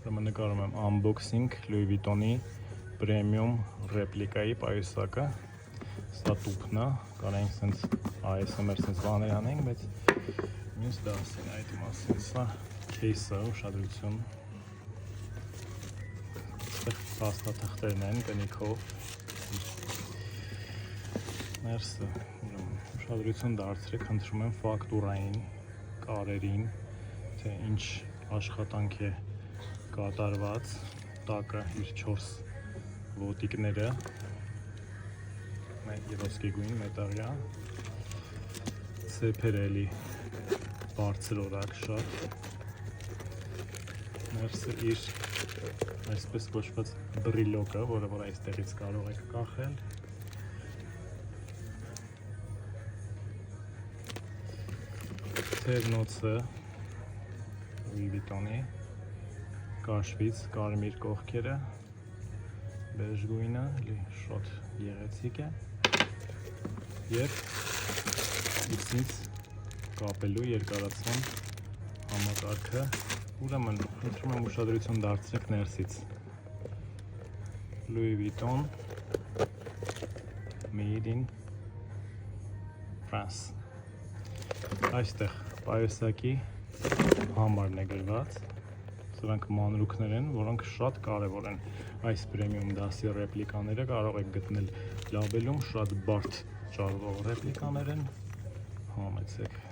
Նկարում եմ unboxing Louis Vuitton-ի premium ռեպլիկայի պայուսակը։ Սա տուփն է, կարենք սենց ASMR սենց բաներ անենք, բայց մյուս դասին այդ մասին սա case-ը, ուշադրություն։ Այստեղ փաստաթղթերն են տնիկով։ Ներսը, ուշադրություն դարձրեք, խնդրում եմ ֆակտուրային, կարերին, թե ինչ աշխատանք է կատարված, տակը իր 4 ոտիկները, ոսկեգույն մետաղյա, ծեփերը էլի բարձր օրակ շատ, ներսը իր այսպես կոչված բրիլոկը, որը որ այստեղից կարող եք կախել, թերնոցը Louis Vuitton-ի, կաշվից կարմիր կողքերը, բեժ գույնը, շատ գեղեցիկ է և իցնից կապելու երկարացման համակարգը, ուրեմն խնդրում եմ ուշադրություն դարձրեք ներսից Louis Vuitton Made in France այստեղ պայուսակի համարն է գրված, սրանք մանրուքներ են, որոնք շատ կարևոր են, այս պրեմիում դասի ռեպլիկաները կարող եք գտնել լաբելում, շատ բարդ ճարվող ռեպլիկաներ են, համեցեք